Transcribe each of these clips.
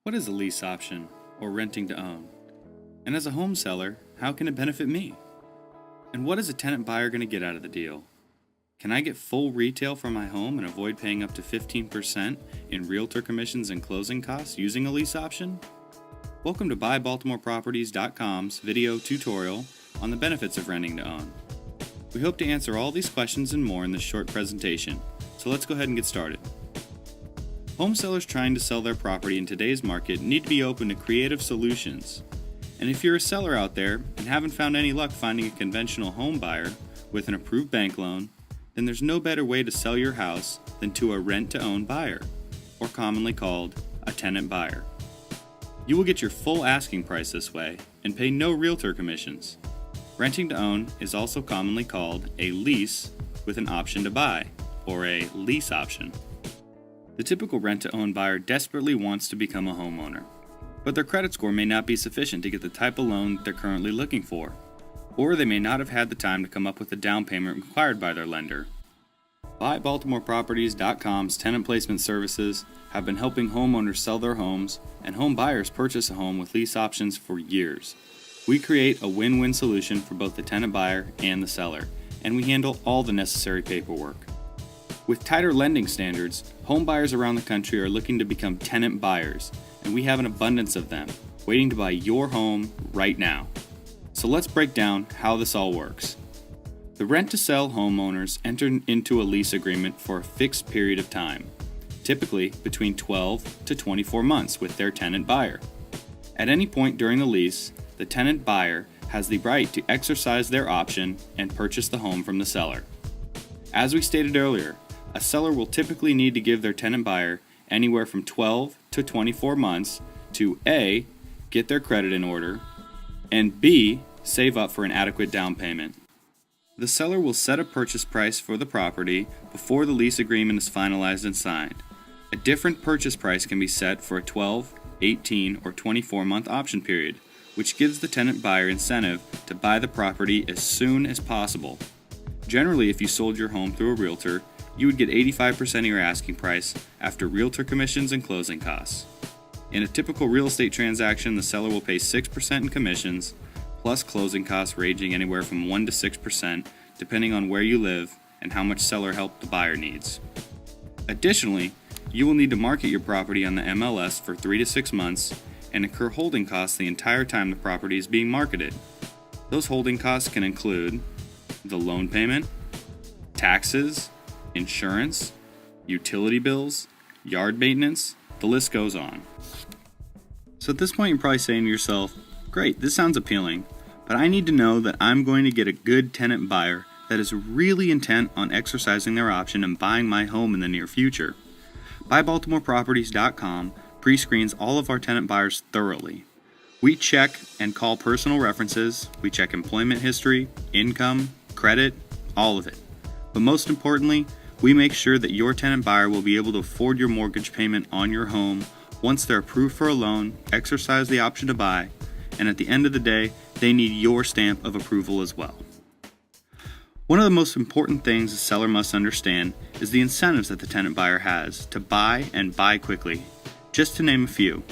What is a lease option, or renting to own? And as a home seller, how can it benefit me? And what is a tenant buyer going to get out of the deal? Can I get full retail for my home and avoid paying up to 15% in realtor commissions and closing costs using a lease option? Welcome to BuyBaltimoreProperties.com's video tutorial on the benefits of renting to own. We hope to answer all these questions and more in this short presentation, so let's go ahead and get started. Home sellers trying to sell their property in today's market need to be open to creative solutions. And if you're a seller out there and haven't found any luck finding a conventional home buyer with an approved bank loan, then there's no better way to sell your house than to a rent-to-own buyer, or commonly called a tenant buyer. You will get your full asking price this way and pay no realtor commissions. Renting to own is also commonly called a lease with an option to buy, or a lease option. The typical rent-to-own buyer desperately wants to become a homeowner, but their credit score may not be sufficient to get the type of loan they're currently looking for, or they may not have had the time to come up with the down payment required by their lender. BuyBaltimoreProperties.com's tenant placement services have been helping homeowners sell their homes and home buyers purchase a home with lease options for years. We create a win-win solution for both the tenant buyer and the seller, and we handle all the necessary paperwork. With tighter lending standards, home buyers around the country are looking to become tenant buyers, and we have an abundance of them waiting to buy your home right now. So let's break down how this all works. The rent-to-sell homeowners enter into a lease agreement for a fixed period of time, typically between 12 to 24 months with their tenant buyer. At any point during the lease, the tenant buyer has the right to exercise their option and purchase the home from the seller. As we stated earlier, a seller will typically need to give their tenant buyer anywhere from 12 to 24 months to A, get their credit in order, and B, save up for an adequate down payment. The seller will set a purchase price for the property before the lease agreement is finalized and signed. A different purchase price can be set for a 12, 18, or 24-month option period, which gives the tenant buyer incentive to buy the property as soon as possible. Generally, if you sold your home through a realtor, you would get 85% of your asking price after realtor commissions and closing costs. In a typical real estate transaction, the seller will pay 6% in commissions, plus closing costs ranging anywhere from 1 to 6%, depending on where you live and how much seller help the buyer needs. Additionally, you will need to market your property on the MLS for 3 to 6 months and incur holding costs the entire time the property is being marketed. Those holding costs can include the loan payment, taxes, insurance, utility bills, yard maintenance, the list goes on. So at this point you're probably saying to yourself, great, this sounds appealing, but I need to know that I'm going to get a good tenant buyer that is really intent on exercising their option and buying my home in the near future. BuyBaltimoreProperties.com pre-screens all of our tenant buyers thoroughly. We check and call personal references, we check employment history, income, credit, all of it. But most importantly, we make sure that your tenant buyer will be able to afford your mortgage payment on your home once they're approved for a loan, exercise the option to buy, and at the end of the day, they need your stamp of approval as well. One of the most important things a seller must understand is the incentives that the tenant buyer has to buy and buy quickly. Just to name a few.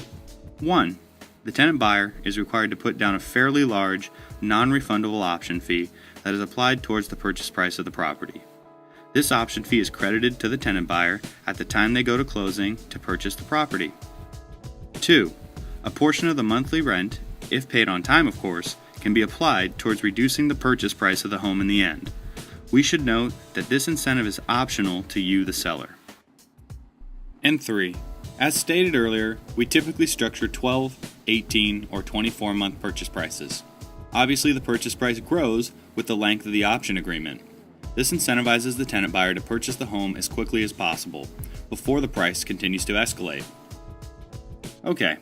1. The tenant buyer is required to put down a fairly large, non-refundable option fee that is applied towards the purchase price of the property. This option fee is credited to the tenant buyer at the time they go to closing to purchase the property. 2. A portion of the monthly rent, if paid on time of course, can be applied towards reducing the purchase price of the home in the end. We should note that this incentive is optional to you, the seller. And 3. As stated earlier, we typically structure 12, 18, or 24-month purchase prices. Obviously, the purchase price grows with the length of the option agreement. This incentivizes the tenant buyer to purchase the home as quickly as possible, before the price continues to escalate. Okay,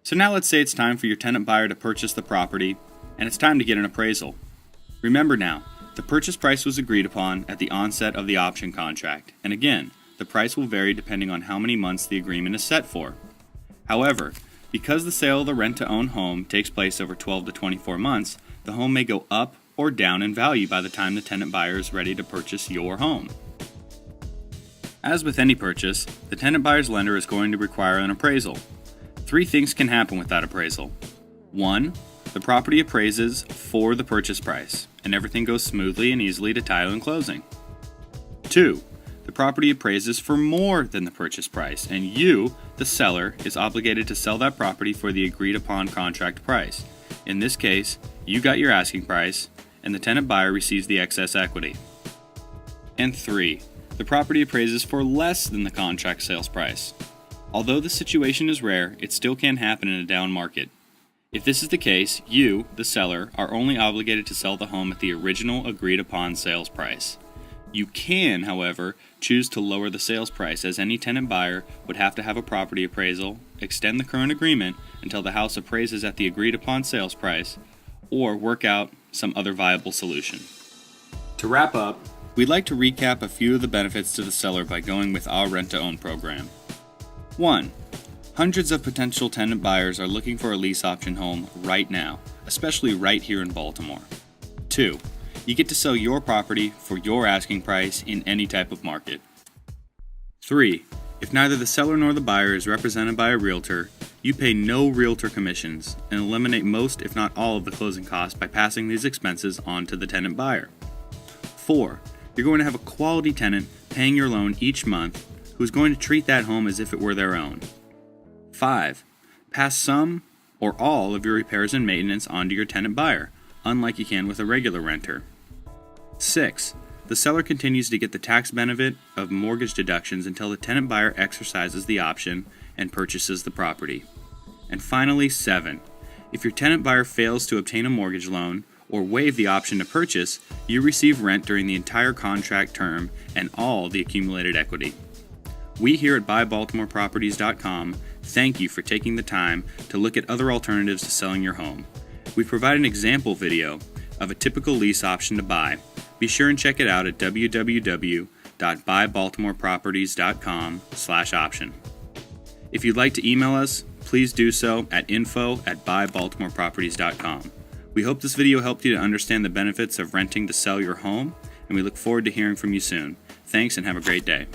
so now let's say it's time for your tenant buyer to purchase the property, and it's time to get an appraisal. Remember now, the purchase price was agreed upon at the onset of the option contract, and again, the price will vary depending on how many months the agreement is set for. However, because the sale of the rent-to-own home takes place over 12 to 24 months, the home may go up or down in value by the time the tenant buyer is ready to purchase your home. As with any purchase, the tenant buyer's lender is going to require an appraisal. Three things can happen with that appraisal. 1. The property appraises for the purchase price, and everything goes smoothly and easily to title and closing. 2. The property appraises for more than the purchase price, and you, the seller, is obligated to sell that property for the agreed upon contract price. In this case, you got your asking price, and the tenant buyer receives the excess equity. And 3. The property appraises for less than the contract sales price. Although the situation is rare, it still can happen in a down market. If this is the case, you, the seller, are only obligated to sell the home at the original agreed upon sales price. You can, however, choose to lower the sales price, as any tenant buyer would have to have a property appraisal, extend the current agreement until the house appraises at the agreed upon sales price, or work out some other viable solution. To wrap up, we'd like to recap a few of the benefits to the seller by going with our rent-to-own program. 1. Hundreds of potential tenant buyers are looking for a lease option home right now, especially right here in Baltimore. 2. You get to sell your property for your asking price in any type of market. 3. If neither the seller nor the buyer is represented by a realtor, you pay no realtor commissions and eliminate most, if not all, of the closing costs by passing these expenses on to the tenant buyer. 4. You're going to have a quality tenant paying your loan each month who's going to treat that home as if it were their own. 5. Pass some or all of your repairs and maintenance onto your tenant buyer, unlike you can with a regular renter. 6. The seller continues to get the tax benefit of mortgage deductions until the tenant buyer exercises the option and purchases the property. And finally, 7. If your tenant buyer fails to obtain a mortgage loan or waive the option to purchase, you receive rent during the entire contract term and all the accumulated equity. We here at BuyBaltimoreProperties.com thank you for taking the time to look at other alternatives to selling your home. We provide an example video of a typical lease option to buy. Be sure and check it out at www.buybaltimoreproperties.com/option. If you'd like to email us, please do so at info@buybaltimoreproperties.com. We hope this video helped you to understand the benefits of renting to sell your home, and we look forward to hearing from you soon. Thanks and have a great day.